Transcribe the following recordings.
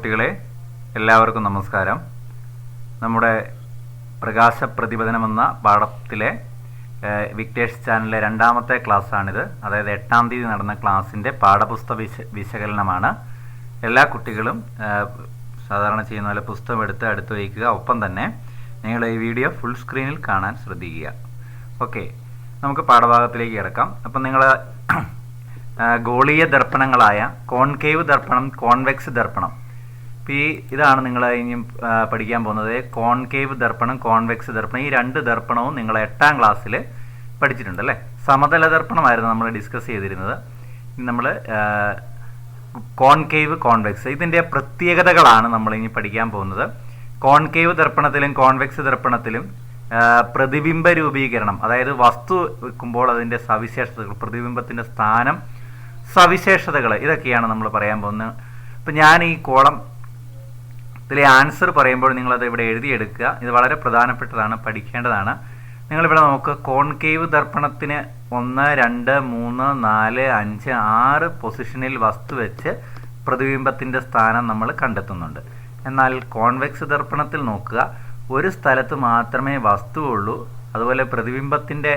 കുട്ടികളെ, എല്ലാവർക്കും നമസ്കാരം. നമ്മുടെ പ്രകാശ പ്രതിപദനം എന്ന പാഠത്തിലെ വിക്ടേഴ്സ് ചാനലിലെ രണ്ടാമത്തെ ക്ലാസ്സാണിത്. അതായത് 8-ാം തീയതി നടന്ന ക്ലാസ്സിൻ്റെ പാഠപുസ്തക വിശകലനമാണ്. എല്ലാ കുട്ടികളും സാധാരണ ചെയ്യുന്ന പോലെ പുസ്തകം എടുത്ത് അടുത്ത് വയ്ക്കുക. ഒപ്പം തന്നെ നിങ്ങൾ ഈ വീഡിയോ ഫുൾ സ്ക്രീനിൽ കാണാൻ ശ്രദ്ധിക്കുക. ഓക്കെ, നമുക്ക് പാഠഭാഗത്തിലേക്ക് കിടക്കാം. അപ്പം നിങ്ങൾ ഗോളീയ ദർപ്പണങ്ങളായ കോൺകേവ് ദർപ്പണം, കോൺവെക്സ് ദർപ്പണം, ഇതാണ് നിങ്ങൾ ഇനിയും പഠിക്കാൻ പോകുന്നത്. കോൺകേവ് ദർപ്പണം, കോൺവെക്സ് ദർപ്പണം, ഈ രണ്ട് ദർപ്പണവും നിങ്ങൾ 8-ാം ക്ലാസ്സിൽ പഠിച്ചിട്ടുണ്ട് അല്ലേ. സമതല ദർപ്പണമായിരുന്നു നമ്മൾ ഡിസ്കസ് ചെയ്തിരുന്നത്. നമ്മൾ കോൺകേവ്, കോൺവെക്സ്, ഇതിൻ്റെ പ്രത്യേകതകളാണ് നമ്മൾ ഇനി പഠിക്കാൻ പോകുന്നത്. കോൺകേവ് ദർപ്പണത്തിലും കോൺവെക്സ് ദർപ്പണത്തിലും പ്രതിബിംബ രൂപീകരണം, അതായത് വസ്തു വെക്കുമ്പോൾ അതിൻ്റെ സവിശേഷതകൾ, പ്രതിബിംബത്തിൻ്റെ സ്ഥാനം, സവിശേഷതകൾ, ഇതൊക്കെയാണ് നമ്മൾ പറയാൻ പോകുന്നത്. അപ്പം ഞാൻ ഈ കോളം ഇതിലെ ആൻസർ പറയുമ്പോൾ നിങ്ങളത് ഇവിടെ എഴുതിയെടുക്കുക. ഇത് വളരെ പ്രധാനപ്പെട്ടതാണ്, പഠിക്കേണ്ടതാണ്. നിങ്ങളിവിടെ നോക്കുക. കോൺകേവ് ദർപ്പണത്തിന് 1, 2, 3, 4, 5, 6 പൊസിഷനിൽ വസ്തു വെച്ച് പ്രതിബിംബത്തിൻ്റെ സ്ഥാനം നമ്മൾ കണ്ടെത്തുന്നുണ്ട്. എന്നാൽ കോൺവെക്സ് ദർപ്പണത്തിൽ നോക്കുക, ഒരു സ്ഥലത്ത് മാത്രമേ വസ്തുവുള്ളൂ. അതുപോലെ പ്രതിബിംബത്തിൻ്റെ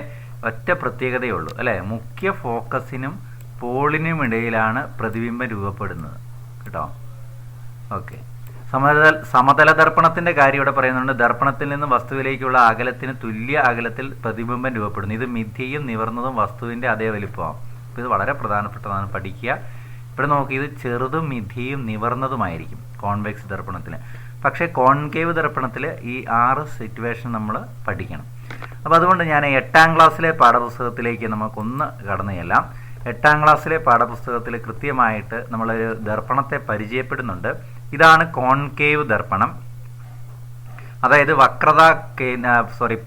ഒറ്റ പ്രത്യേകതയുള്ളൂ അല്ലേ. മുഖ്യ ഫോക്കസിനും പോളിനും ഇടയിലാണ് പ്രതിബിംബം രൂപപ്പെടുന്നത് കേട്ടോ. ഓക്കെ, സമതല ദർപ്പണത്തിൻ്റെ കാര്യം ഇവിടെ പറയുന്നുണ്ട്. ദർപ്പണത്തിൽ നിന്ന് വസ്തുവിലേക്കുള്ള അകലത്തിന് തുല്യ അകലത്തിൽ പ്രതിബിംബം രൂപപ്പെടുന്നു. ഇത് മിഥ്യയും നിവർന്നതും വസ്തുവിൻ്റെ അതേ വലിപ്പമാണ്. അപ്പോൾ ഇത് വളരെ പ്രധാനപ്പെട്ടതാണ്, പഠിക്കുക. ഇവിടെ നോക്കി, ഇത് ചെറുതും മിഥ്യയും നിവർന്നതുമായിരിക്കും കോൺവെക്സ് ദർപ്പണത്തിൽ. പക്ഷേ കോൺകേവ് ദർപ്പണത്തിൽ ഈ 6 സിറ്റുവേഷൻ നമ്മൾ പഠിക്കണം. അപ്പോൾ അതുകൊണ്ട് ഞാൻ 8-ാം ക്ലാസ്സിലെ പാഠപുസ്തകത്തിലേക്ക് നമുക്കൊന്ന് കടന്നു ചെല്ലാം. 8-ാം ക്ലാസ്സിലെ പാഠപുസ്തകത്തിൽ കൃത്യമായിട്ട് നമ്മളൊരു ദർപ്പണത്തെ പരിചയപ്പെടുന്നുണ്ട്. ഇതാണ് കോൺകേവ് ദർപ്പണം. അതായത്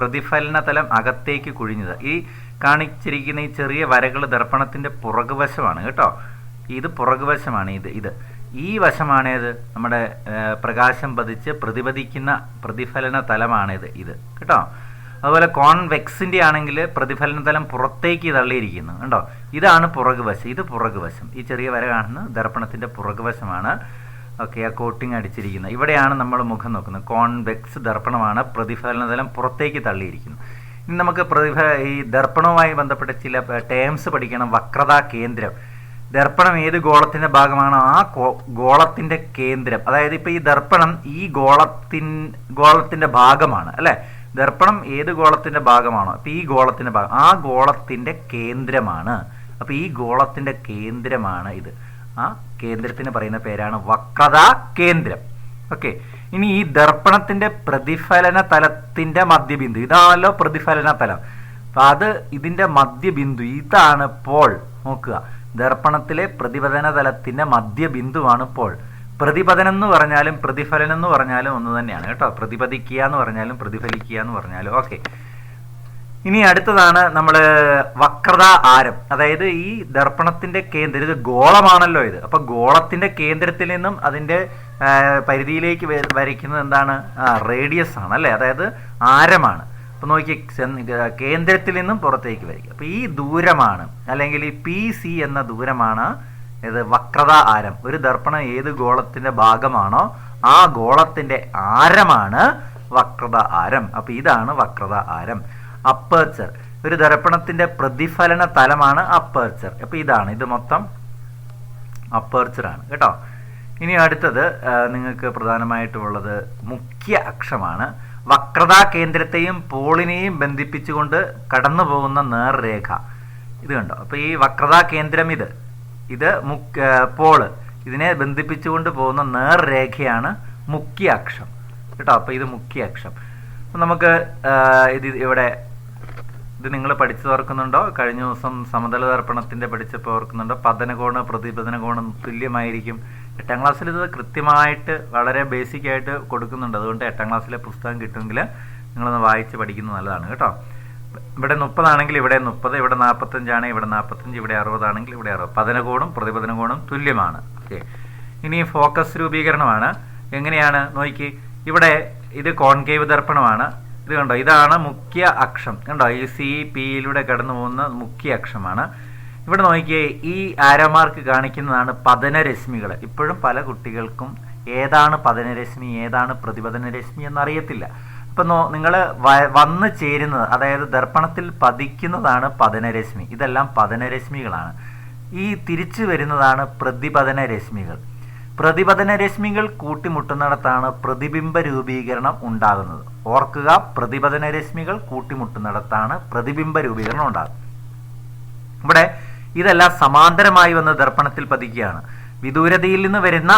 പ്രതിഫലന തലം അകത്തേക്ക് കുഴിഞ്ഞത്. ഈ കാണിച്ചിരിക്കുന്ന ഈ ചെറിയ വരകൾ ദർപ്പണത്തിൻ്റെ പുറകുവശമാണ് കേട്ടോ. ഇത് പുറകുവശമാണ്. ഇത് ഈ വശമാണേത്, നമ്മുടെ പ്രകാശം പതിച്ച് പ്രതിപദിക്കുന്ന പ്രതിഫലന തലമാണിത്, ഇത് കേട്ടോ. അതുപോലെ കോൺവെക്സിൻ്റെ ആണെങ്കിൽ പ്രതിഫലന തലം പുറത്തേക്ക് തള്ളിയിരിക്കുന്നു കേട്ടോ. ഇതാണ് പുറകുവശം, ഇത് പുറകുവശം. ഈ ചെറിയ വര കാണുന്ന ദർപ്പണത്തിൻ്റെ പുറകുവശമാണ്. ഓക്കെ, ആ കോട്ടിങ് അടിച്ചിരിക്കുന്നത് ഇവിടെയാണ് നമ്മൾ മുഖം നോക്കുന്നത്. കോൺവെക്സ് ദർപ്പണമാണ്, പ്രതിഫലന തലം പുറത്തേക്ക് തള്ളിയിരിക്കുന്നു. ഇനി നമുക്ക് ഈ ദർപ്പണവുമായി ബന്ധപ്പെട്ട ചില ടേംസ് പഠിക്കണം. വക്രതാ കേന്ദ്രം, ദർപ്പണം ഏത് ഗോളത്തിൻ്റെ ഭാഗമാണോ ആ ഗോളത്തിൻ്റെ കേന്ദ്രം. അതായത് ഇപ്പോൾ ഈ ദർപ്പണം ഈ ഗോളത്തിൻ്റെ ഭാഗമാണ് അല്ലേ. ദർപ്പണം ഏത് ഗോളത്തിൻ്റെ ഭാഗമാണോ, അപ്പോൾ ഈ ഗോളത്തിൻ്റെ ഭാഗം ആ ഗോളത്തിൻ്റെ കേന്ദ്രമാണ്. അപ്പോൾ ഈ ഗോളത്തിൻ്റെ കേന്ദ്രമാണ് ഇത്. ആ കേന്ദ്രത്തിന് പറയുന്ന പേരാണ് വക്രതാ കേന്ദ്രം. ഓക്കെ, ഇനി ഈ ദർപ്പണത്തിൻ്റെ പ്രതിഫലന തലത്തിൻ്റെ മധ്യബിന്ദു, ഇതാണല്ലോ പ്രതിഫലന തലം. അപ്പം ഇതിൻ്റെ മധ്യബിന്ദു ഇതാണ് പോൾ. നോക്കുക, ദർപ്പണത്തിലെ പ്രതിപതന തലത്തിൻ്റെ മധ്യബിന്ദുവാണ് പോൾ. പ്രതിപതനം എന്ന് പറഞ്ഞാലും പ്രതിഫലനം എന്ന് പറഞ്ഞാലും ഒന്ന് തന്നെയാണ് കേട്ടോ. പ്രതിപദിക്കുക എന്ന് പറഞ്ഞാലും പ്രതിഫലിക്കുക എന്ന് പറഞ്ഞാലും. ഓക്കെ, ഇനി അടുത്തതാണ് നമ്മൾ വക്രതാ ആരം. അതായത് ഈ ദർപ്പണത്തിൻ്റെ കേന്ദ്രം, ഇത് ഗോളമാണല്ലോ ഇത്. അപ്പം ഗോളത്തിൻ്റെ കേന്ദ്രത്തിൽ നിന്നും അതിൻ്റെ പരിധിയിലേക്ക് വരയ്ക്കുന്നത് എന്താണ്? റേഡിയസ് ആണ് അല്ലേ, അതായത് ആരമാണ്. അപ്പോൾ നോക്കി, കേന്ദ്രത്തിൽ നിന്നും പുറത്തേക്ക് വരയ്ക്കുക. അപ്പോൾ ഈ ദൂരമാണ്, അല്ലെങ്കിൽ ഈ PC എന്ന ദൂരമാണ് ഇത് വക്രതാ ആരം. ഒരു ദർപ്പണം ഏത് ഗോളത്തിൻ്റെ ഭാഗമാണോ ആ ഗോളത്തിൻ്റെ ആരമാണ് വക്രതാ ആരം. അപ്പോൾ ഇതാണ് വക്രതാ ആരം. അപ്പേർച്ചർ, ഒരു ദർപ്പണത്തിൻ്റെ പ്രതിഫലന തലമാണ് അപ്പേർച്ചർ. അപ്പോൾ ഇത് മൊത്തം അപ്പേർച്ചറാണ് കേട്ടോ. ഇനി അടുത്തത് നിങ്ങൾക്ക് പ്രധാനമായിട്ടുള്ളത് മുഖ്യ അക്ഷമാണ്. വക്രതാ കേന്ദ്രത്തെയും പോളിനെയും ബന്ധിപ്പിച്ചുകൊണ്ട് കടന്നു പോകുന്ന നേർരേഖ, ഇത് കണ്ടോ. അപ്പോൾ ഈ വക്രതാ കേന്ദ്രം ഇത് പോള്, ഇതിനെ ബന്ധിപ്പിച്ചുകൊണ്ട് പോകുന്ന നേർരേഖയാണ് മുഖ്യ അക്ഷം കേട്ടോ. അപ്പോൾ ഇത് മുഖ്യ അക്ഷം. അപ്പം നമുക്ക് ഇത് നിങ്ങൾ പഠിച്ചു ഓർക്കുന്നുണ്ടോ? കഴിഞ്ഞ ദിവസം സമതല ദർപ്പണത്തിൻ്റെ പഠിച്ചപ്പോൾ ഓർക്കുന്നുണ്ടോ? പതനകോണ് പ്രതിപതന കോണും തുല്യമായിരിക്കും. 8-ാം ക്ലാസ്സിൽ ഇത് കൃത്യമായിട്ട് വളരെ ബേസിക്കായിട്ട് കൊടുക്കുന്നുണ്ട്. അതുകൊണ്ട് 8-ാം ക്ലാസ്സിലെ പുസ്തകം കിട്ടുമെങ്കിൽ നിങ്ങളൊന്ന് വായിച്ച് പഠിക്കുന്നത് നല്ലതാണ് കേട്ടോ. ഇവിടെ 30 ആണെങ്കിൽ ഇവിടെ 30, ഇവിടെ 45 ആണെങ്കിൽ ഇവിടെ 45, ഇവിടെ 60 ആണെങ്കിൽ ഇവിടെ 60. പതനകോണും പ്രതിപതന കോണും തുല്യമാണ്. ഓക്കെ, ഇനി ഫോക്കസ് രൂപീകരണമാണ്. എങ്ങനെയാണ് നോക്കി, ഇത് കോൺകേവ് ദർപ്പണമാണ്. ഇത് കണ്ടോ, ഇതാണ് മുഖ്യ അക്ഷം കണ്ടോ. ഈ CPയിലൂടെ കടന്നു പോകുന്ന മുഖ്യ അക്ഷമാണ്. ഇവിടെ നോക്കിയേ, ഈ ആരോ മാർക്ക് കാണിക്കുന്നതാണ് പതനരശ്മികൾ. ഇപ്പോഴും പല കുട്ടികൾക്കും ഏതാണ് പതനരശ്മി ഏതാണ് പ്രതിപതന രശ്മി എന്നറിയത്തില്ല. അപ്പം നിങ്ങൾ വന്നു ചേരുന്നത്, അതായത് ദർപ്പണത്തിൽ പതിക്കുന്നതാണ് പതനരശ്മി. ഇതെല്ലാം പതനരശ്മികളാണ്. ഈ തിരിച്ചു വരുന്നതാണ് പ്രതിപതന രശ്മികൾ. പ്രതിപതന രശ്മികൾ കൂട്ടിമുട്ടുന്നിടത്താണ് പ്രതിബിംബ രൂപീകരണം ഉണ്ടാകുന്നത്. ഓർക്കുക, പ്രതിപതന രശ്മികൾ കൂട്ടിമുട്ടുന്നിടത്താണ് പ്രതിബിംബ രൂപീകരണം ഉണ്ടാകുന്നത്. ഇവിടെ ഇതെല്ലാം സമാന്തരമായി വന്ന് ദർപ്പണത്തിൽ പതിക്കുകയാണ്. വിദൂരതയിൽ നിന്ന് വരുന്ന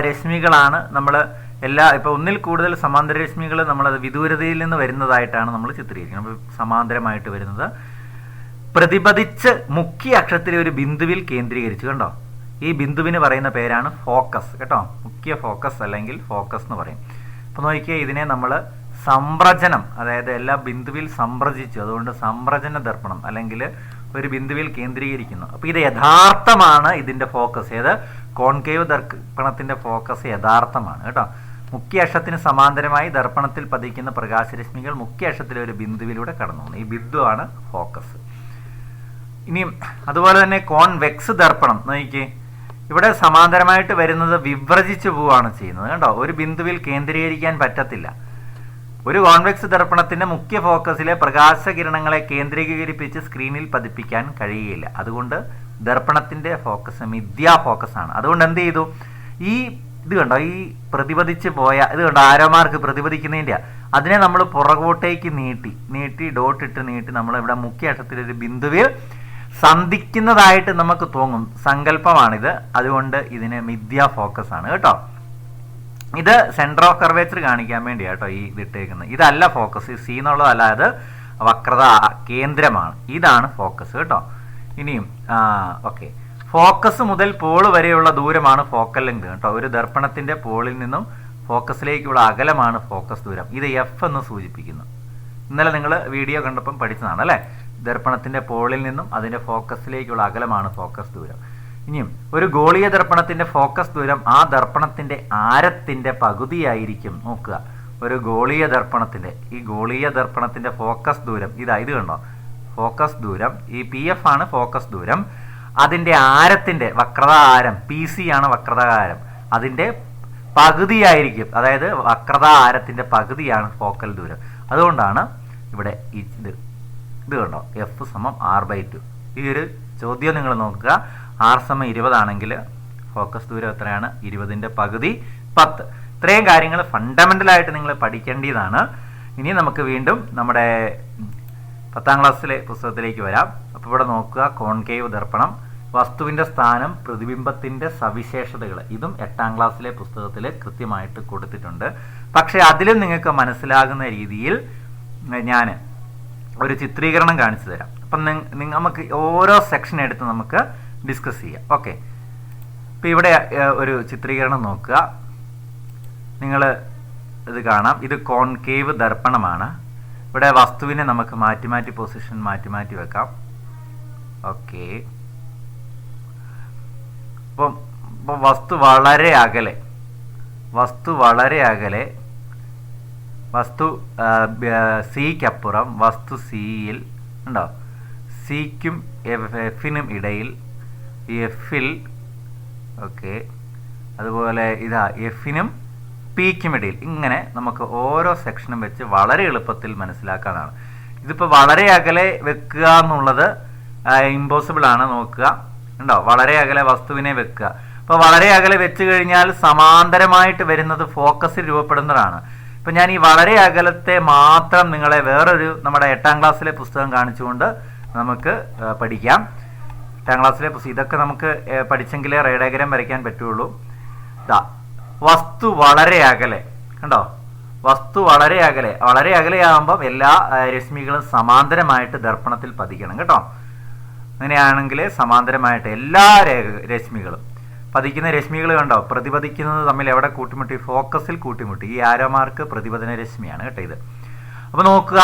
രശ്മികളാണ് നമ്മൾ ഇപ്പോൾ ഒന്നിൽ കൂടുതൽ സമാന്തര രശ്മികൾ നമ്മളത് വിദൂരതയിൽ നിന്ന് വരുന്നതായിട്ടാണ് നമ്മൾ ചിത്രീകരിക്കുന്നത്. അപ്പോൾ സമാന്തരമായിട്ട് വരുന്നത് പ്രതിപതിച്ച് മുഖ്യ അക്ഷത്തിലെ ഒരു ബിന്ദുവിൽ കേന്ദ്രീകരിച്ചു. കണ്ടോ, ഈ ബിന്ദുവിന് പറയുന്ന പേരാണ് ഫോക്കസ്. കേട്ടോ, മുഖ്യ ഫോക്കസ് അല്ലെങ്കിൽ ഫോക്കസ് എന്ന് പറയും. അപ്പോൾ നോക്കിയാൽ ഇതിനെ നമ്മൾ സംപ്രജനം, അതായത് എല്ലാ ബിന്ദുവിൽ സംപ്രജിച്ചു, അതുകൊണ്ട് സംപ്രജന ദർപ്പണം അല്ലെങ്കിൽ ഒരു ബിന്ദുവിൽ കേന്ദ്രീകരിക്കുന്നു. അപ്പോൾ ഇത് യഥാർത്ഥമാണ് ഇതിൻ്റെ ഫോക്കസ്. ഏത് കോൺകേവ് ദർപ്പണത്തിൻ്റെ ഫോക്കസ് യഥാർത്ഥമാണ്. കേട്ടോ, മുഖ്യ അക്ഷത്തിന് സമാന്തരമായി ദർപ്പണത്തിൽ പതിക്കുന്ന പ്രകാശരശ്മികൾ മുഖ്യ അക്ഷത്തിലെ ഒരു ബിന്ദുവിലൂടെ കടന്നു പോകുന്നു. ഈ ബിന്ദുവാണ് ഫോക്കസ്. ഇനിയും അതുപോലെ തന്നെ കോൺവെക്സ് ദർപ്പണം നോക്കിക്കേ, ഇവിടെ സമാന്തരമായിട്ട് വരുന്നത് വിവ്രജിച്ചു പോവുകയാണ് ചെയ്യുന്നത്. കണ്ടോ, ഒരു ബിന്ദുവിൽ കേന്ദ്രീകരിക്കാൻ പറ്റത്തില്ല. ഒരു കോൺവെക്സ് ദർപ്പണത്തിന്റെ മുഖ്യ ഫോക്കസിലെ പ്രകാശകിരണങ്ങളെ കേന്ദ്രീകരിപ്പിച്ച് സ്ക്രീനിൽ പതിപ്പിക്കാൻ കഴിയില്ല. അതുകൊണ്ട് ദർപ്പണത്തിന്റെ ഫോക്കസ് മിഥ്യാ ഫോക്കസ് ആണ്. അതുകൊണ്ട് എന്ത് ചെയ്തു, ഈ ഇത് കണ്ടോ, ഈ പ്രതിപതിച്ച് പോയ ഇത് കണ്ടോ, ആരോമാർക്ക് പ്രതിപദിക്കുന്നതിൻ്റെ അതിനെ നമ്മൾ പുറകോട്ടേക്ക് നീട്ടി ഡോട്ടിട്ട് നീട്ടി നമ്മൾ ഇവിടെ മുഖ്യ അക്ഷത്തിലൊരു ബിന്ദുവിൽ സന്ധിക്കുന്നതായിട്ട് നമുക്ക് തോന്നും. സങ്കല്പമാണിത്. അതുകൊണ്ട് ഇതിന് മിഥ്യാ ഫോക്കസ് ആണ്. കേട്ടോ, ഇത് സെന്റർ ഓഫ് കർവേച്ചർ കാണിക്കാൻ വേണ്ടിയാണ് കേട്ടോ ഈ ഇതിട്ടേക്കുന്നത്. ഇതല്ല ഫോക്കസ്, സി എന്നുള്ളതല്ല, അത് വക്രത കേന്ദ്രമാണ്. ഇതാണ് ഫോക്കസ്. കേട്ടോ, ഇനിയും ഓക്കെ, ഫോക്കസ് മുതൽ പോള് വരെയുള്ള ദൂരമാണ് ഫോക്കൽ ലെങ്ത്. കേട്ടോ, ഒരു ദർപ്പണത്തിന്റെ പോളിൽ നിന്നും ഫോക്കസിലേക്കുള്ള അകലമാണ് ഫോക്കസ് ദൂരം. ഇത് എഫ് എന്ന് സൂചിപ്പിക്കുന്നു. ഇന്നലെ നിങ്ങൾ വീഡിയോ കണ്ടപ്പം പഠിച്ചതാണ് അല്ലേ. ദർപ്പണത്തിന്റെ പോളിൽ നിന്നും അതിന്റെ ഫോക്കസിലേക്കുള്ള അകലമാണ് ഫോക്കസ് ദൂരം. ഇനിയും ഒരു ഗോളീയ ദർപ്പണത്തിന്റെ ഫോക്കസ് ദൂരം ആ ദർപ്പണത്തിന്റെ ആരത്തിന്റെ പകുതിയായിരിക്കും. നോക്കുക, ഒരു ഗോളീയ ദർപ്പണത്തിന്റെ ഫോക്കസ് ദൂരം ഇത് കണ്ടോ, ഫോക്കസ് ദൂരം ഈ പി എഫ് ആണ് ഫോക്കസ് ദൂരം. അതിന്റെ ആരത്തിന്റെ വക്രത ആരം പി സി ആണ് വക്രത ആരം, അതിന്റെ പകുതിയായിരിക്കും. അതായത് വക്രത ആരത്തിന്റെ പകുതിയാണ് ഫോക്കൽ ദൂരം. അതുകൊണ്ടാണ് ഇവിടെ ഇത് കണ്ടോ, എഫ് സമം R/2. ഈ ഒരു ചോദ്യം നിങ്ങൾ നോക്കുക. R സമം 20 ആണെങ്കിൽ ഫോക്കസ് ദൂരം എത്രയാണ്? 20ന്റെ പകുതി 10. ഇത്രയും കാര്യങ്ങൾ ഫണ്ടമെന്റൽ ആയിട്ട് നിങ്ങൾ പഠിക്കേണ്ടതാണ്. ഇനി നമുക്ക് വീണ്ടും നമ്മുടെ 10ാം ക്ലാസ്സിലെ പുസ്തകത്തിലേക്ക് വരാം. അപ്പോൾ ഇവിടെ നോക്കുക, കോൺകേവ് ദർപ്പണം, വസ്തുവിന്റെ സ്ഥാനം, പ്രതിബിംബത്തിന്റെ സവിശേഷതകൾ. ഇതും 8ാം ക്ലാസ്സിലെ പുസ്തകത്തിൽ കൃത്യമായിട്ട് കൊടുത്തിട്ടുണ്ട്. പക്ഷെ അതിലും നിങ്ങൾക്ക് മനസ്സിലാകുന്ന രീതിയിൽ ഞാൻ ഒരു ചിത്രീകരണം കാണിച്ചു തരാം. അപ്പം നമുക്ക് ഓരോ സെക്ഷൻ എടുത്ത് നമുക്ക് ഡിസ്കസ് ചെയ്യാം. ഓക്കെ, ഇപ്പം ഇവിടെ ഒരു ചിത്രീകരണം നോക്കുക. നിങ്ങൾ ഇത് കാണാം. ഇത് കോൺകേവ് ദർപ്പണമാണ്. ഇവിടെ വസ്തുവിനെ നമുക്ക് മാറ്റി പൊസിഷൻ മാറ്റി വെക്കാം. ഓക്കെ, അപ്പം വസ്തു വളരെ അകലെ വസ്തു സിക്കപ്പുറം, വസ്തു സിയിൽ ഉണ്ടോ, സിക്കും എഫിനും ഇടയിൽ, എഫിൽ ഓക്കെ, അതുപോലെ ഇതാ എഫിനും പിക്കും ഇടയിൽ. ഇങ്ങനെ നമുക്ക് ഓരോ സെക്ഷനും വെച്ച് വളരെ എളുപ്പത്തിൽ മനസ്സിലാക്കാനാണ്. ഇതിപ്പോൾ വളരെ അകലെ വെക്കുക എന്നുള്ളത് ഇമ്പോസിബിൾ ആണ്. നോക്കുക, ഉണ്ടോ, വളരെ അകലെ വസ്തുവിനെ വെക്കുക. അപ്പോൾ വളരെ അകലെ വെച്ച് കഴിഞ്ഞാൽ സമാന്തരമായിട്ട് വരുന്നത് ഫോക്കസിൽ രൂപപ്പെടുന്നതാണ്. ഇപ്പം ഞാൻ ഈ വളരെ അകലത്തെ മാത്രം നിങ്ങളെ വേറൊരു നമ്മുടെ 8ാം ക്ലാസ്സിലെ പുസ്തകം കാണിച്ചുകൊണ്ട് നമുക്ക് പഠിക്കാം. 8ാം ക്ലാസ്സിലെ പുസ്തകം ഇതൊക്കെ നമുക്ക് പഠിച്ചെങ്കിലേ റേഡാഗ്രാം വരയ്ക്കാൻ പറ്റുള്ളൂ. വസ്തു വളരെ അകലെ കണ്ടോ, വസ്തു വളരെ അകലെയാകുമ്പം എല്ലാ രശ്മികളും സമാന്തരമായിട്ട് ദർപ്പണത്തിൽ പതിക്കണം. കേട്ടോ, അങ്ങനെയാണെങ്കിൽ സമാന്തരമായിട്ട് എല്ലാ രശ്മികളും പതിക്കുന്ന രശ്മികൾ കണ്ടോ, പ്രതിപദിക്കുന്നത് തമ്മിൽ എവിടെ കൂട്ടിമുട്ടി? ഫോക്കസിൽ കൂട്ടിമുട്ടി. ഈ ആരോമാർക്ക് പ്രതിപദന രശ്മിയാണ് കേട്ടോ ഇത്. അപ്പോൾ നോക്കുക,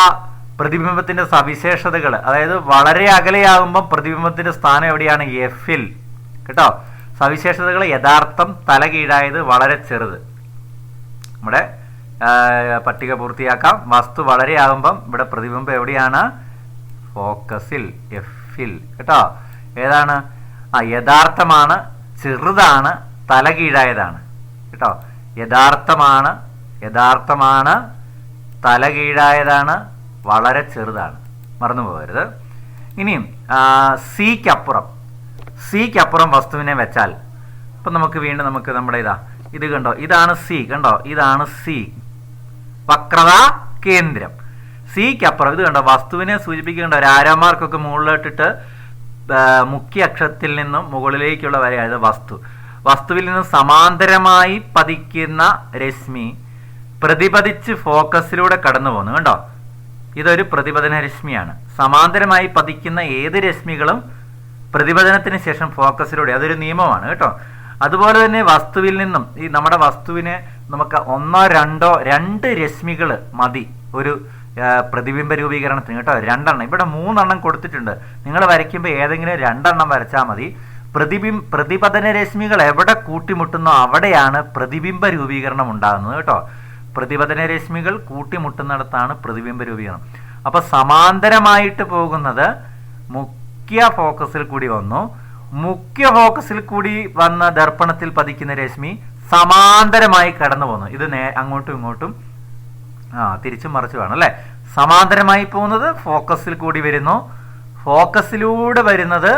പ്രതിബിംബത്തിന്റെ സവിശേഷതകൾ, അതായത് വളരെ അകലെയാകുമ്പം പ്രതിബിംബത്തിന്റെ സ്ഥാനം എവിടെയാണ്? എഫിൽ. കേട്ടോ, സവിശേഷതകൾ യഥാർത്ഥം തലകീഴായത് വളരെ ചെറുത്. നമ്മുടെ പട്ടിക പൂർത്തിയാക്കാം. വസ്തു വളരെ ആകുമ്പം ഇവിടെ പ്രതിബിംബം എവിടെയാണ്? ഫോക്കസിൽ, എഫിൽ. കേട്ടോ, ഏതാണ്? യഥാർത്ഥമാണ്, ചെറുതാണ്, തലകീഴായതാണ്. കേട്ടോ, യഥാർത്ഥമാണ്, യഥാർത്ഥമാണ്, തല കീഴായതാണ്, വളരെ ചെറുതാണ്, മറന്നു പോകരുത്. ഇനിയും സിക്കപ്പുറം വസ്തുവിനെ വെച്ചാൽ ഇപ്പം നമുക്ക് വീണ്ടും നമ്മുടെ ഇത് കണ്ടോ, ഇതാണ് സി, കണ്ടോ, ഇതാണ് സി, വക്രത കേന്ദ്രം. സിക്കപ്പുറം ഇത് കണ്ടോ, വസ്തുവിനെ സൂചിപ്പിക്കേണ്ട ഒരു ആരോമാർക്കൊക്കെ മുകളിലോട്ടിട്ട് മുഖ്യ അക്ഷത്തിൽ നിന്നും മുകളിലേക്കുള്ള വരെയാണ് വസ്തുവിൽ നിന്നും സമാന്തരമായി പതിക്കുന്ന രശ്മി പ്രതിപതിച്ച് ഫോക്കസിലൂടെ കടന്നു പോകുന്നു. കണ്ടോ, ഇതൊരു പ്രതിപതന രശ്മിയാണ്. സമാന്തരമായി പതിക്കുന്ന ഏത് രശ്മികളും പ്രതിപതനത്തിന് ശേഷം ഫോക്കസിലൂടെ, അതൊരു നിയമമാണ് കേട്ടോ. അതുപോലെ തന്നെ വസ്തുവിൽ നിന്നും നമ്മുടെ വസ്തുവിനെ നമുക്ക് ഒന്നോ രണ്ടോ രണ്ട് രശ്മികൾ മതി ഒരു പ്രതിബിംബ രൂപീകരണത്തിന് കേട്ടോ. 2 എണ്ണം, ഇവിടെ 3 എണ്ണം കൊടുത്തിട്ടുണ്ട്. നിങ്ങൾ വരയ്ക്കുമ്പോൾ ഏതെങ്കിലും 2 എണ്ണം വരച്ചാൽ മതി. പ്രതിപതന രശ്മികൾ എവിടെ കൂട്ടിമുട്ടുന്നോ അവിടെയാണ് പ്രതിബിംബ രൂപീകരണം ഉണ്ടാകുന്നത് കേട്ടോ. പ്രതിപതന രശ്മികൾ കൂട്ടിമുട്ടുന്നിടത്താണ് പ്രതിബിംബ രൂപീകരണം. അപ്പൊ സമാന്തരമായിട്ട് പോകുന്നത് മുഖ്യ ഫോക്കസിൽ കൂടി വന്നു. മുഖ്യ ഫോക്കസിൽ കൂടി വന്ന ദർപ്പണത്തിൽ പതിക്കുന്ന രശ്മി സമാന്തരമായി കടന്നു പോകുന്നു. ഇത് അങ്ങോട്ടും ഇങ്ങോട്ടും തിരിച്ചും മറിച്ചു വേണം അല്ലെ. സമാന്തരമായി പോകുന്നത് ഫോക്കസിൽ കൂടി വരുന്നു, ഫോക്കസിലൂടെ വരുന്നത്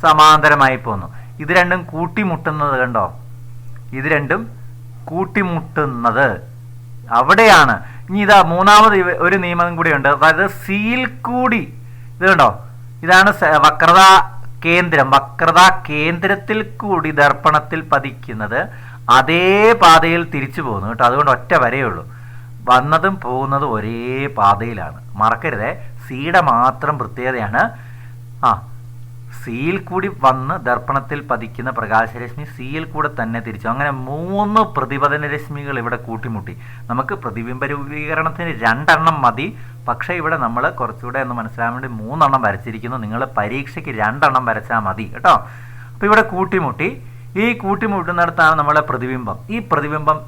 സമാന്തരമായി പോകുന്നു. ഇത് രണ്ടും കൂട്ടിമുട്ടുന്നത് കണ്ടോ, ഇത് രണ്ടും കൂട്ടിമുട്ടുന്നത് അവിടെയാണ്. ഇനി ഇതാ മൂന്നാമത് ഒരു നിയമം കൂടിയുണ്ട്. അതായത് സിയിൽ കൂടി, ഇത് കണ്ടോ, ഇതാണ് വക്രതാ കേന്ദ്രത്തിൽ കൂടി ദർപ്പണത്തിൽ പതിക്കുന്നത് അതേ പാതയിൽ തിരിച്ചു പോകുന്നു കേട്ടോ. അതുകൊണ്ട് ഒറ്റ വരയുള്ളൂ, വന്നതും പോകുന്നതും ഒരേ പാതയിലാണ്. മറക്കരുതേ, സിയുടെ മാത്രം പ്രത്യേകതയാണ് സിയിൽ കൂടി വന്ന് ദർപ്പണത്തിൽ പതിക്കുന്ന പ്രകാശരശ്മി സിയിൽ കൂടെ തന്നെ തിരിച്ചു. അങ്ങനെ 3 പ്രതിപതന രശ്മികൾ ഇവിടെ കൂട്ടിമുട്ടി. നമുക്ക് പ്രതിബിംബ രൂപീകരണത്തിന് 2 എണ്ണം മതി. പക്ഷേ ഇവിടെ നമ്മൾ കുറച്ചുകൂടെ ഒന്ന് മനസ്സിലാൻ വേണ്ടി 3 എണ്ണം വരച്ചിരിക്കുന്നു. നിങ്ങൾ പരീക്ഷയ്ക്ക് 2 എണ്ണം വരച്ചാൽ മതി കേട്ടോ. അപ്പോൾ ഇവിടെ കൂട്ടിമുട്ടി. ഈ കൂട്ടിമുട്ടുന്നിടത്താണ് നമ്മളെ പ്രതിബിംബം. ഈ പ്രതിബിംബം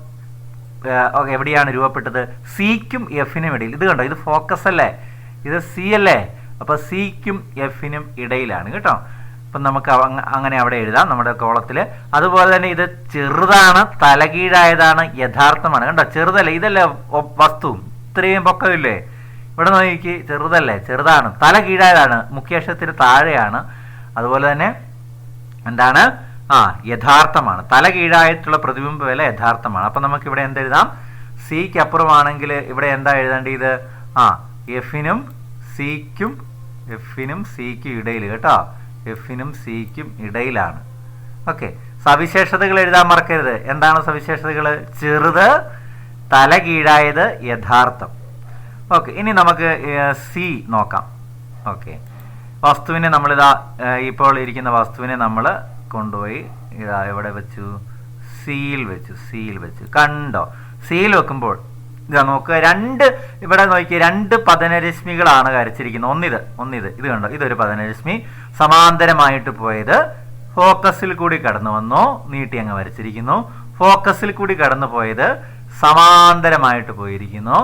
എവിടെയാണ് രൂപപ്പെട്ടത്? സിക്കും എഫിനും ഇടയിൽ. ഇത് കണ്ടോ, ഇത് ഫോക്കസ് അല്ലേ, ഇത് സി അല്ലേ. അപ്പോൾ സിക്കും എഫിനും ഇടയിലാണ് കേട്ടോ. അപ്പം നമുക്ക് അങ്ങനെ അവിടെ എഴുതാം നമ്മുടെ കോളത്തിൽ. അതുപോലെ തന്നെ ഇത് ചെറുതാണ്, തലകീഴായതാണ്, യഥാർത്ഥമാണ്. കണ്ടോ, ചെറുതല്ലേ, ഇതല്ലേ വസ്തു, ഇത്രയും പൊക്കമില്ലേ. ഇവിടെ നോക്കി, ചെറുതല്ലേ, ചെറുതാണ്, തല കീഴായതാണ്, മുഖ്യാക്ഷരത്തിന് താഴെയാണ്. അതുപോലെ തന്നെ എന്താണ്, യഥാർത്ഥമാണ്. തല കീഴായിട്ടുള്ള പ്രതിബിംബ വില യഥാർത്ഥമാണ്. അപ്പം നമുക്ക് ഇവിടെ എന്തെഴുതാം? സിക്ക് അപ്പുറമാണെങ്കിൽ ഇവിടെ എന്താ എഴുതേണ്ടത്? എഫിനും സിക്കും ഇടയിൽ കേട്ടോ. എഫിനും സിക്കും ഇടയിലാണ്. ഓക്കെ, സവിശേഷതകൾ എഴുതാൻ മറക്കരുത്. എന്താണ് സവിശേഷതകൾ? ചെറുത്, തല കീഴായത്, യഥാർത്ഥം. ഓക്കെ, ഇനി നമുക്ക് സി നോക്കാം. ഓക്കെ, വസ്തുവിനെ നമ്മളിതാ ഇപ്പോൾ ഇരിക്കുന്ന വസ്തുവിനെ നമ്മൾ കൊണ്ടുപോയി ഇതാ എവിടെ വെച്ചു? സിയിൽ വെച്ചു. കണ്ടോ, സിയിൽ വെക്കുമ്പോൾ ഇതാ നോക്കുക, ഇവിടെ നോക്കിയ 2 പതനരശ്മികളാണ് വരച്ചിരിക്കുന്നത്. ഒന്നിത് ഇത് കണ്ടോ, ഇതൊരു പതനരശ്മി സമാന്തരമായിട്ട് പോയത് ഫോക്കസിൽ കൂടി കടന്നു വന്നു, നീട്ടി അങ്ങ് വരച്ചിരിക്കുന്നു. ഫോക്കസിൽ കൂടി കടന്നു പോയത് സമാന്തരമായിട്ട് പോയിരിക്കുന്നു.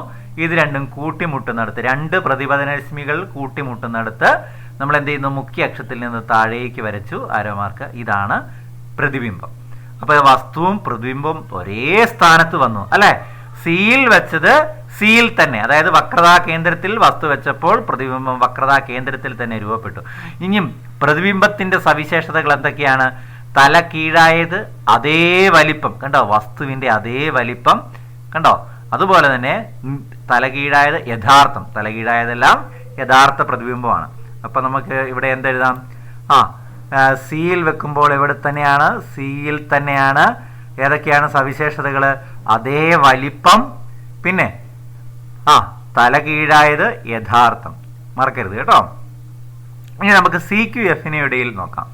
ഇത് രണ്ടും കൂട്ടിമുട്ടുന്നിടത്ത്, 2 പ്രതിപതനരശ്മികൾ കൂട്ടിമുട്ടുന്നിടത്ത് നമ്മൾ എന്ത് ചെയ്യുന്നു? മുഖ്യ അക്ഷത്തിൽ നിന്ന് താഴേക്ക് വരച്ചു ആരോമാർക്ക്. ഇതാണ് പ്രതിബിംബം. അപ്പൊ വസ്തുവും പ്രതിബിംബവും ഒരേ സ്ഥാനത്ത് വന്നു അല്ലെ. സിയിൽ വെച്ചത് സിയിൽ തന്നെ, അതായത് വക്രതാ കേന്ദ്രത്തിൽ വസ്തു വെച്ചപ്പോൾ പ്രതിബിംബം വക്രതാ കേന്ദ്രത്തിൽ തന്നെ രൂപപ്പെട്ടു. ഇനിയും പ്രതിബിംബത്തിന്റെ സവിശേഷതകൾ എന്തൊക്കെയാണ്? തല കീഴായത്, അതേ വലിപ്പം കണ്ടോ, വസ്തുവിന്റെ അതേ വലിപ്പം കണ്ടോ. അതുപോലെ തന്നെ തല കീഴായത് യഥാർത്ഥം, തല കീഴായതെല്ലാം യഥാർത്ഥ പ്രതിബിംബമാണ്. അപ്പൊ നമുക്ക് ഇവിടെ എന്തെഴുതാം? സിയിൽ വെക്കുമ്പോൾ എവിടെ തന്നെയാണ്? സിയിൽ തന്നെയാണ്. ഏതൊക്കെയാണ് സവിശേഷതകൾ? അതേ വലിപ്പം, പിന്നെ തല കീഴായത്, യഥാർത്ഥം. മറക്കരുത് കേട്ടോ. ഇനി നമുക്ക് സിക്കും എഫിനും ഇടയിൽ നോക്കാം.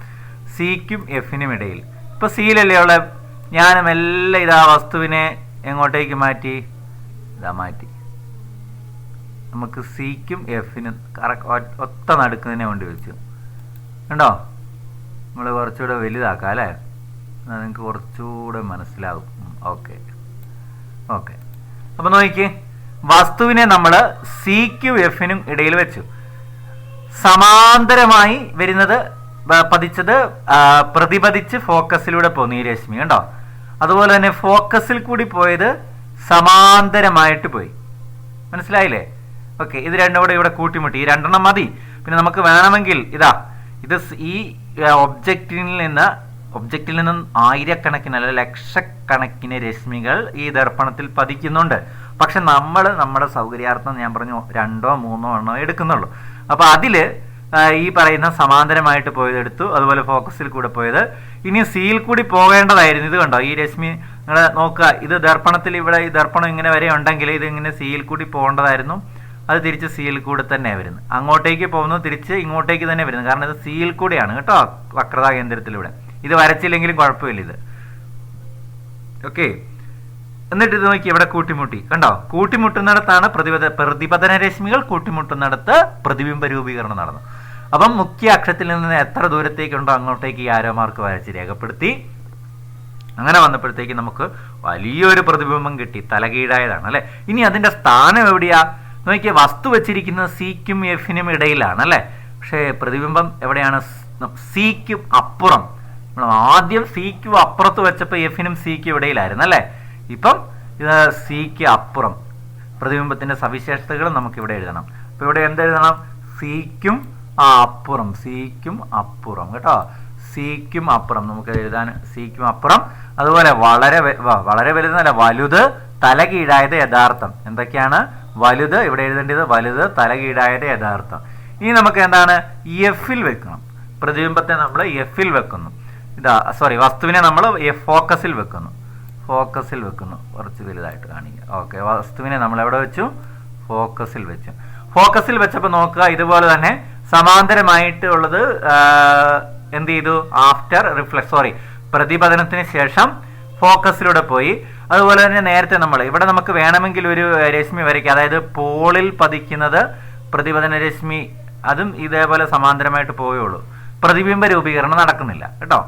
സിക്കും എഫിനും ഇടയിൽ ഇപ്പൊ സിയിലല്ലേ ഉള്ള, ഞാൻ മെല്ലെ ഇതാ വസ്തുവിനെ എങ്ങോട്ടേക്ക് മാറ്റി? മാറ്റി. നമുക്ക് സിക്കും എഫിനും ഒത്ത നടുക്കുന്നതിനെ കൊണ്ട് വെച്ചു. കണ്ടോ, നമ്മൾ കുറച്ചുകൂടെ വലുതാക്കാം അല്ലേ, നിങ്ങൾക്ക് കുറച്ചുകൂടെ മനസ്സിലാവും. ഓക്കെ. അപ്പൊ നോക്കിക്കേ, വസ്തുവിനെ നമ്മൾ സിക്കും എഫിനും ഇടയിൽ വെച്ചു. സമാന്തരമായി വരുന്നത് പ്രതിപതിച്ച് ഫോക്കസിലൂടെ പോകുന്നു ഈ രശ്മി കണ്ടോ. അതുപോലെ തന്നെ ഫോക്കസിൽ കൂടി പോയത് സമാന്തരമായിട്ട് പോയി. മനസ്സിലായില്ലേ? ഓക്കെ, ഇത് രണ്ടും കൂടെ ഇവിടെ കൂട്ടിമുട്ടി. ഈ രണ്ടെണ്ണം മതി. പിന്നെ നമുക്ക് വേണമെങ്കിൽ ഇത് ഈ ഒബ്ജക്റ്റിൽ നിന്നും ആയിരക്കണക്കിന് അല്ല ലക്ഷക്കണക്കിന് രശ്മികൾ ഈ ദർപ്പണത്തിൽ പതിക്കുന്നുണ്ട്. പക്ഷെ നമ്മൾ നമ്മുടെ സൗകര്യാർത്ഥം ഞാൻ പറഞ്ഞു 2 or 3 എണ്ണോ എടുക്കുന്നുള്ളൂ. അപ്പോൾ അതിൽ ഈ പറയുന്ന സമാന്തരമായിട്ട് പോയത് എടുത്തു, അതുപോലെ ഫോക്കസിൽ കൂടെ പോയത്. ഇനി സിയിൽ കൂടി പോകേണ്ടതായിരുന്നു. ഇത് കണ്ടോ, ഈ രശ്മി നിങ്ങൾ നോക്കുക, ഇത് ദർപ്പണത്തിൽ ഇവിടെ ഈ ദർപ്പണം ഇങ്ങനെ വരെ ഉണ്ടെങ്കിൽ ഇത് ഇങ്ങനെ സിയിൽ കൂടി പോകേണ്ടതായിരുന്നു. അത് തിരിച്ച് സിയിൽ കൂടെ തന്നെ വരുന്നത്. അങ്ങോട്ടേക്ക് പോകുന്നു, തിരിച്ച് ഇങ്ങോട്ടേക്ക് തന്നെ വരുന്നത്. കാരണം ഇത് സിയിൽ കൂടെയാണ് കേട്ടോ, വക്രതാ കേന്ദ്രത്തിലൂടെ. ഇത് വരച്ചില്ലെങ്കിലും കുഴപ്പമില്ല ഇത്. ഓക്കെ, എന്നിട്ട് ഇത് നോക്കി ഇവിടെ കൂട്ടിമുട്ടി. കണ്ടോ, കൂട്ടിമുട്ടുന്നിടത്താണ് പ്രതിപതന രശ്മികൾ കൂട്ടിമുട്ടുന്നിടത്ത് പ്രതിബിംബ രൂപീകരണം നടന്നു. അപ്പം മുഖ്യ അക്ഷത്തിൽ നിന്ന് എത്ര ദൂരത്തേക്കുണ്ടോ അങ്ങോട്ടേക്ക് ഈ ആരോ മാർക്ക് വരച്ച് രേഖപ്പെടുത്തി. അങ്ങനെ വന്നപ്പോഴത്തേക്ക് നമുക്ക് വലിയൊരു പ്രതിബിംബം കിട്ടി. തലകീഴായതാണ് അല്ലെ. ഇനി അതിന്റെ സ്ഥാനം എവിടെയാ നോക്കിയ, വസ്തു വെച്ചിരിക്കുന്നത് സിക്കും എഫിനും ഇടയിലാണ് അല്ലെ. പക്ഷേ പ്രതിബിംബം എവിടെയാണ്? സിക്കും അപ്പുറം. ആദ്യം സിക്കും അപ്പുറത്ത് വെച്ചപ്പോൾ എഫിനും സിക്കും ഇടയിലായിരുന്നു അല്ലെ. ഇപ്പം ഇത് സിക്ക് അപ്പുറം. പ്രതിബിംബത്തിന്റെ സവിശേഷതകൾ നമുക്ക് ഇവിടെ എഴുതണം. അപ്പൊ ഇവിടെ എന്തെഴുതണം? സിക്കും അപ്പുറം. സിക്കും അപ്പുറം കേട്ടോ, സിക്കും അപ്പുറം നമുക്ക് എഴുതാൻ. സിക്കും അപ്പുറം. അതുപോലെ വളരെ വലുതല്ല, വലുത്, തലകീഴായത് യഥാർത്ഥം. എന്തൊക്കെയാണ് വലുത്? ഇവിടെ എഴുതേണ്ടത് വലുത്, തലകീഴായത് യഥാർത്ഥം. ഇനി നമുക്ക് എന്താണ്? എഫിൽ വെക്കണം. പ്രതിബിംബത്തെ നമ്മൾ എഫിൽ വെക്കുന്നു. വസ്തുവിനെ നമ്മൾ ഫോക്കസിൽ വെക്കുന്നു. കുറച്ച് വലുതായിട്ട് കാണിക്കുക. ഓക്കെ, വസ്തുവിനെ നമ്മൾ എവിടെ വെച്ചു? ഫോക്കസിൽ വെച്ചു. ഫോക്കസിൽ വെച്ചപ്പോൾ നോക്കുക, ഇതുപോലെ തന്നെ സമാന്തരമായിട്ട് ഉള്ളത് എന്ത് ചെയ്തു? പ്രതിപതനത്തിന് ശേഷം ഫോക്കസിലൂടെ പോയി. അതുപോലെ തന്നെ നേരത്തെ നമ്മൾ ഇവിടെ നമുക്ക് വേണമെങ്കിൽ ഒരു രശ്മി വരയ്ക്കുക. അതായത് പോളിൽ പതിക്കുന്നത് പ്രതിപതന രശ്മി, അതും ഇതേപോലെ സമാന്തരമായിട്ട് പോവുകയുള്ളൂ. പ്രതിബിംബ രൂപീകരണം നടക്കുന്നില്ല കേട്ടോ.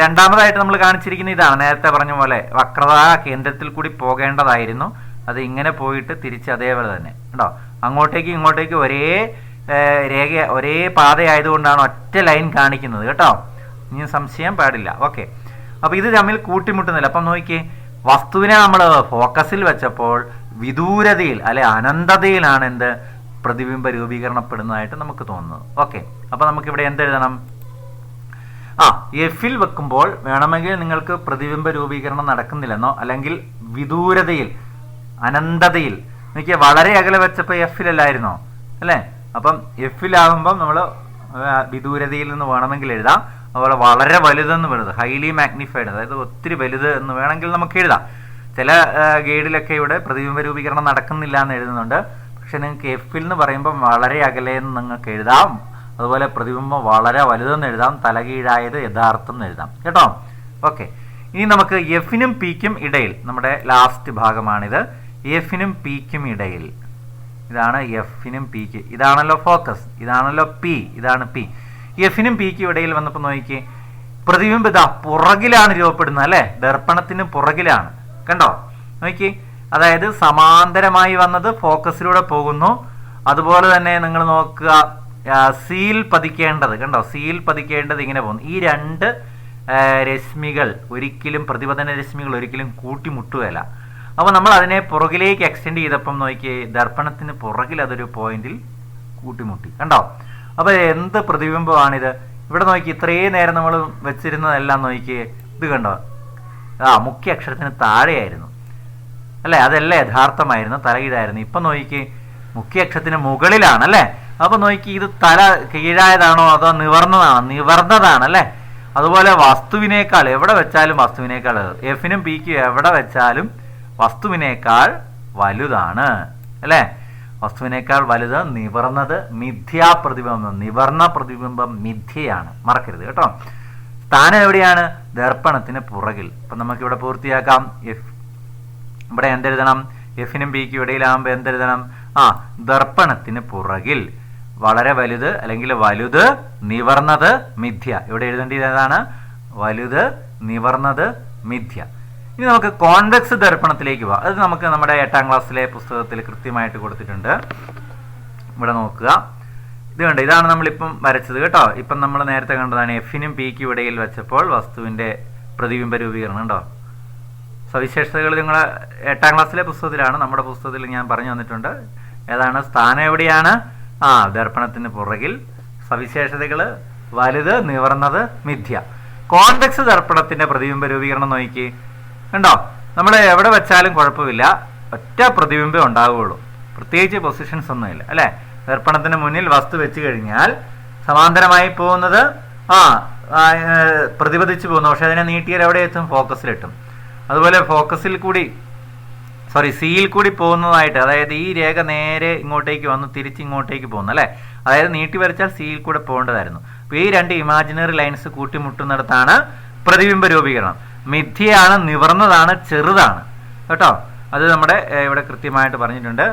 രണ്ടാമതായിട്ട് നമ്മൾ കാണിച്ചിരിക്കുന്ന ഇതാണ്. നേരത്തെ പറഞ്ഞ പോലെ വക്രതാ കേന്ദ്രത്തിൽ കൂടി പോകേണ്ടതായിരുന്നു. അത് ഇങ്ങനെ പോയിട്ട് തിരിച്ച് അതേപോലെ തന്നെ കേട്ടോ, അങ്ങോട്ടേക്ക് ഇങ്ങോട്ടേക്ക് ഒരേ പാതയായതുകൊണ്ടാണ് ഒറ്റ ലൈൻ കാണിക്കുന്നത് കേട്ടോ. ഇനി സംശയം പാടില്ല. ഓക്കെ, അപ്പൊ ഇത് തമ്മിൽ കൂട്ടിമുട്ടുന്നില്ല. അപ്പം നോക്കിയേ, വസ്തുവിനെ നമ്മൾ ഫോക്കസിൽ വെച്ചപ്പോൾ വിദൂരതയിൽ അല്ലെ അനന്തതയിലാണ് എന്ത് പ്രതിബിംബ രൂപീകരണപ്പെടുന്നതായിട്ട് നമുക്ക് തോന്നുന്നത്. ഓക്കെ, അപ്പൊ നമുക്കിവിടെ എന്തെഴുതണം? എഫിൽ വെക്കുമ്പോൾ വേണമെങ്കിൽ നിങ്ങൾക്ക് പ്രതിബിംബ രൂപീകരണം നടക്കുന്നില്ലെന്നോ, അല്ലെങ്കിൽ വിദൂരതയിൽ അനന്തതയിൽ നോക്കിയാൽ വളരെ അകലെ വെച്ചപ്പോൾ എഫിലല്ലായിരുന്നോ അല്ലേ. അപ്പം എഫിലാകുമ്പം നമ്മൾ വിദൂരതയിൽ നിന്ന് വേണമെങ്കിൽ എഴുതാം. അതുപോലെ വളരെ വലുതെന്ന് പറയുന്നത് ഹൈലി മാഗ്നിഫൈഡ്, അതായത് ഒത്തിരി വലുത് എന്ന് വേണമെങ്കിൽ നമുക്ക് എഴുതാം. ചില ഗൈഡിലൊക്കെ ഇവിടെ പ്രതിബിംബ രൂപീകരണം നടക്കുന്നില്ല എന്ന് എഴുതുന്നുണ്ട്. പക്ഷെ നിങ്ങൾക്ക് എഫിൽ എന്ന് പറയുമ്പോൾ വളരെ അകലെ എന്ന് നിങ്ങൾക്ക് എഴുതാം. അതുപോലെ പ്രതിബിംബം വളരെ വലുതെന്ന് എഴുതാം. തലകീഴായത് യഥാർത്ഥം എന്ന് എഴുതാം കേട്ടോ. ഓക്കെ, ഇനി നമുക്ക് എഫിനും പിക്കും ഇടയിൽ, നമ്മുടെ ലാസ്റ്റ് ഭാഗമാണിത്. എഫിനും പിക്കും ഇടയിൽ, ഇതാണ് എഫിനും പിക്ക്, ഇതാണല്ലോ ഫോക്കസ്, ഇതാണല്ലോ പി, ഇതാണ് പി. എഫിനും പിക്കും ഇടയിൽ വന്നപ്പോൾ നോക്കി, പ്രതിബിംബം ഇതാ പുറകിലാണ് രൂപപ്പെടുന്നത് അല്ലെ. ദർപ്പണത്തിന് പുറകിലാണ് കണ്ടോ നോക്കി. അതായത് സമാന്തരമായി വന്നത് ഫോക്കസിലൂടെ പോകുന്നു. അതുപോലെ തന്നെ നിങ്ങൾ നോക്കുക, സീൽ പതിക്കേണ്ടത് കണ്ടോ, സീൽ പതിക്കേണ്ടത് ഇങ്ങനെ പോകുന്നു. ഈ രണ്ട് രശ്മികൾ ഒരിക്കലും, പ്രതിപതന രശ്മികൾ ഒരിക്കലും കൂട്ടിമുട്ടുകയല്ല. അപ്പോൾ നമ്മൾ അതിനെ പുറകിലേക്ക് എക്സ്റ്റെൻഡ് ചെയ്തപ്പം നോക്കിയേ, ദർപ്പണത്തിന് പുറകിൽ അതൊരു പോയിന്റിൽ കൂട്ടിമുട്ടി കണ്ടോ. അപ്പോൾ എന്ത് പ്രതിബിംബമാണിത്? ഇവിടെ നോക്കി, ഇത്രയും നേരം നമ്മൾ വെച്ചിരുന്നതെല്ലാം നോക്കിയേ, ഇത് കണ്ടോ, മുഖ്യ അക്ഷരത്തിന് താഴെയായിരുന്നു അല്ലേ, അതല്ല യഥാർത്ഥമായിരുന്നു, തലകീഴായിരുന്നു. ഇപ്പം നോക്കി മുഖ്യ അക്ഷരത്തിന് മുകളിലാണ് അല്ലേ. അപ്പൊ നോക്കി, ഇത് തല കീഴായതാണോ അതോ നിവർന്നതാണ് അല്ലേ. അതുപോലെ വസ്തുവിനേക്കാൾ എവിടെ വെച്ചാലും വസ്തുവിനേക്കാൾ, എഫിനും പിക്കും എവിടെ വെച്ചാലും വസ്തുവിനേക്കാൾ വലുതാണ് അല്ലേ. വസ്തുവിനേക്കാൾ വലുത്, നിവർന്നത് മിഥ്യാ പ്രതിബിംബം. നിവർന്ന പ്രതിബിംബം മിഥ്യയാണ്, മറക്കരുത് കേട്ടോ. സ്ഥാനം എവിടെയാണ്? ദർപ്പണത്തിന് പുറകിൽ. അപ്പൊ നമുക്കിവിടെ പൂർത്തിയാക്കാം. ഇവിടെ എന്തെഴുതണം? എഫിനും പിക്കും ഇടയിലാകുമ്പോൾ എന്തെഴുതണം? ദർപ്പണത്തിന് പുറകിൽ, വളരെ വലുത് അല്ലെങ്കിൽ വലുത്, നിവർന്നത്, മിഥ്യ. ഇവിടെ എഴുതേണ്ടത് ഏതാണ്? വലുത്, നിവർന്നത്, മിഥ്യ. ഇനി നമുക്ക് കോൺവെക്സ് ദർപ്പണത്തിലേക്ക് പോവാം. അത് നമുക്ക് നമ്മുടെ 8ാം ക്ലാസ്സിലെ പുസ്തകത്തിൽ കൃത്യമായിട്ട് കൊടുത്തിട്ടുണ്ട്. ഇവിടെ നോക്കുക, ഇത് കണ്ടോ, ഇതാണ് നമ്മളിപ്പം വരച്ചത് കേട്ടോ. ഇപ്പം നമ്മൾ നേരത്തെ കണ്ടതാണ്. എഫിനും പിക്കും ഇടയിൽ വെച്ചപ്പോൾ വസ്തുവിൻ്റെ പ്രതിബിംബ രൂപീകരണം ഉണ്ടോ. സവിശേഷതകൾ നിങ്ങൾ 8ാം ക്ലാസ്സിലെ പുസ്തകത്തിലാണ്, നമ്മുടെ പുസ്തകത്തിൽ ഞാൻ പറഞ്ഞു തന്നിട്ടുണ്ട്. ഏതാണ് സ്ഥാനം, എവിടെയാണ്? ദർപ്പണത്തിന് പുറകിൽ. സവിശേഷതകൾ വലുത്, നിവർന്നത്, മിഥ്യ. കോൺവെക്സ് ദർപ്പണത്തിന്റെ പ്രതിബിംബ രൂപീകരണം നോക്കി ഉണ്ടോ. നമ്മൾ എവിടെ വെച്ചാലും കുഴപ്പമില്ല, ഒറ്റ പ്രതിബിംബം ഉണ്ടാവുകയുള്ളൂ, പ്രത്യേകിച്ച് പൊസിഷൻസ് ഒന്നുമില്ല അല്ലേ. ദർപ്പണത്തിന് മുന്നിൽ വസ്തു വെച്ച് കഴിഞ്ഞാൽ സമാന്തരമായി പോകുന്നത് പ്രതിപദിച്ച് പോകുന്നു, പക്ഷെ അതിനെ നീട്ടിയാൽ എവിടെ എത്തും? ഫോക്കസിലെത്തും. അതുപോലെ ഫോക്കസിൽ കൂടി സിയിൽ കൂടി പോകുന്നതായിട്ട്, അതായത് ഈ രേഖ നേരെ ഇങ്ങോട്ടേക്ക് വന്ന് തിരിച്ച് ഇങ്ങോട്ടേക്ക് പോകുന്നു അല്ലേ. അതായത് നീട്ടി വരച്ചാൽ സിയിൽ കൂടെ പോകേണ്ടതായിരുന്നു. അപ്പോൾ ഈ രണ്ട് ഇമാജിനറി ലൈൻസ് കൂട്ടിമുട്ടുന്നിടത്താണ് പ്രതിബിംബ രൂപീകരണം. മിഥ്യയാണ്, നിവർന്നതാണ്, ചെറുതാണ് കേട്ടോ. അത് നമ്മുടെ ഇവിടെ കൃത്യമായിട്ട് പറഞ്ഞിട്ടുണ്ട്.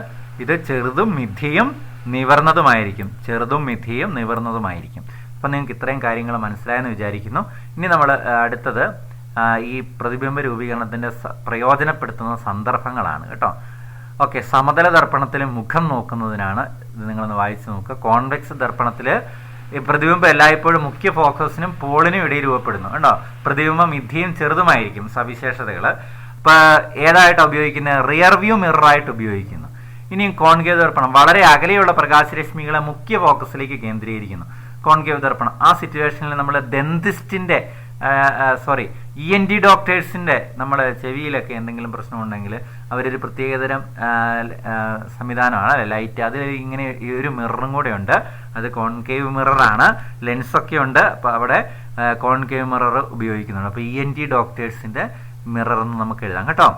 ഇത് ചെറുതും മിഥ്യയും നിവർന്നതുമായിരിക്കും. ചെറുതും മിഥ്യയും നിവർന്നതുമായിരിക്കും. അപ്പം നിങ്ങൾക്ക് ഇത്രയും കാര്യങ്ങൾ മനസ്സിലായെന്ന് വിചാരിക്കുന്നു. ഇനി നമ്മൾ അടുത്തത് ഈ പ്രതിബിംബ രൂപീകരണത്തിൻ്റെ പ്രയോജനപ്പെടുത്തുന്ന സന്ദർഭങ്ങളാണ് കേട്ടോ. ഓക്കെ, സമതല ദർപ്പണത്തിൽ മുഖം നോക്കുന്നതിനാണ്. ഇത് നിങ്ങളൊന്ന് വായിച്ച് നോക്കുക. കോൺവെക്സ് ദർപ്പണത്തിൽ ഈ പ്രതിബിംബം എല്ലായ്പ്പോഴും മുഖ്യ ഫോക്കസിനും പോളിനും ഇടയിൽ രൂപപ്പെടുന്നു കേട്ടോ. പ്രതിബിംബം മിഥ്യയും ചെറുതുമായിരിക്കും. സവിശേഷതകൾ ഇപ്പോൾ ഏതായിട്ടാണ് ഉപയോഗിക്കുന്നത്? റിയർ വ്യൂ മിററായിട്ട് ഉപയോഗിക്കുന്നു. ഇനിയും കോൺകേവ് ദർപ്പണം വളരെ അകലെയുള്ള പ്രകാശരശ്മികളെ മുഖ്യ ഫോക്കസിലേക്ക് കേന്ദ്രീകരിക്കുന്നു. കോൺകേവ് ദർപ്പണം ആ സിറ്റുവേഷനിൽ നമ്മൾ ഡെന്റിസ്റ്റിൻ്റെ ENT ഡോക്ടേഴ്സിൻ്റെ നമ്മുടെ ചെവിയിലൊക്കെ എന്തെങ്കിലും പ്രശ്നമുണ്ടെങ്കിൽ അവരൊരു പ്രത്യേകതരം സംവിധാനമാണ് അല്ലേ, ലൈറ്റ്. അതിൽ ഇങ്ങനെ ഈ ഒരു മിററും കൂടെ ഉണ്ട്. അത് കോൺകേവ് മിററാണ്. ലെൻസൊക്കെ ഉണ്ട്. അപ്പോൾ അവിടെ കോൺകേവ് മിറർ ഉപയോഗിക്കുന്നുണ്ട്. അപ്പോൾ ENT ഡോക്ടേഴ്സിൻ്റെ മിറർ എന്ന് നമുക്ക് എഴുതാം കേട്ടോ.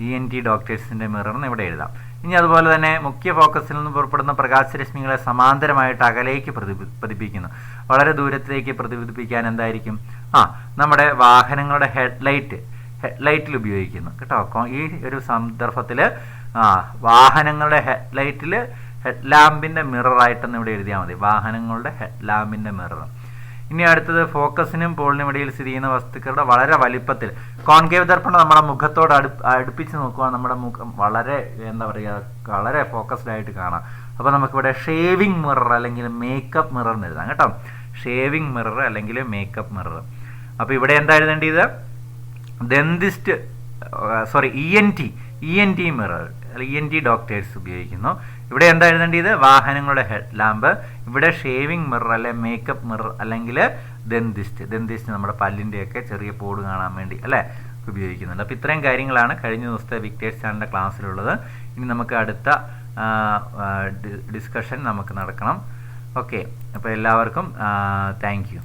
ENT ഡോക്ടേഴ്സിൻ്റെ മിറർ എന്ന് ഇവിടെ എഴുതാം. ഇനി അതുപോലെ തന്നെ മുഖ്യ ഫോക്കസിൽ നിന്ന് പുറപ്പെടുന്ന പ്രകാശരശ്മികളെ സമാന്തരമായിട്ട് അകലേക്ക് പതിപ്പിക്കുന്നു. വളരെ ദൂരത്തിലേക്ക് പ്രതിഫലിപ്പിക്കാൻ എന്തായിരിക്കും? നമ്മുടെ വാഹനങ്ങളുടെ ഹെഡ്ലൈറ്റിൽ ഉപയോഗിക്കുന്നു കേട്ടോ. ഈ ഒരു സന്ദർഭത്തിൽ വാഹനങ്ങളുടെ ഹെഡ്ലൈറ്റിൽ ഹെഡ് ലാമ്പിൻ്റെ മിററായിട്ടെന്ന് ഇവിടെ എഴുതിയാൽ മതി. വാഹനങ്ങളുടെ ഹെഡ് ലാമ്പിൻ്റെ മിറർ. ഇനി അടുത്തത് ഫോക്കസിനും പോളിനും ഇടയിൽ സ്ഥിതി ചെയ്യുന്ന വസ്തുക്കളുടെ വളരെ വലിപ്പത്തിൽ. കോൺകേവ് ദർപ്പണം നമ്മുടെ മുഖത്തോട് അടുപ്പിച്ച് നോക്കുക, നമ്മുടെ മുഖം വളരെ വളരെ ഫോക്കസ്ഡ് ആയിട്ട് കാണാം. അപ്പോൾ നമുക്കിവിടെ ഷേവിംഗ് മിറർ അല്ലെങ്കിൽ മേക്കപ്പ് മിറർ എന്ന് എഴുതാം കേട്ടോ. ഷേവിംഗ് മിറർ അല്ലെങ്കിൽ മേക്കപ്പ് മിറർ. അപ്പോൾ ഇവിടെ എന്താ എഴുതേണ്ടത്? ഡെന്റിസ്റ്റ് ENT മിറർ അല്ലെങ്കിൽ ENT ഡോക്ടേഴ്സ് ഉപയോഗിക്കുന്നു. ഇവിടെ എന്താ എഴുതേണ്ടത്? വാഹനങ്ങളുടെ ഹെഡ് ലാമ്പ്. ഇവിടെ ഷേവിംഗ് മിറർ അല്ലെ മേക്കപ്പ് മിറർ അല്ലെങ്കിൽ ഡെന്റിസ്റ്റ് നമ്മുടെ പല്ലിൻ്റെയൊക്കെ ചെറിയ പോട് കാണാൻ വേണ്ടി അല്ലേ ഉപയോഗിക്കുന്നുണ്ട്. അപ്പോൾ ഇത്രയും കാര്യങ്ങളാണ് കഴിഞ്ഞ ദിവസത്തെ വിക്ടേഴ്സ് ചാനലിൻ്റെ ക്ലാസ്സിലുള്ളത്. ഇനി നമുക്ക് അടുത്ത ഡിസ്കഷൻ നമുക്ക് നടക്കണം. ഓക്കെ, അപ്പോൾ എല്ലാവർക്കും താങ്ക് യു.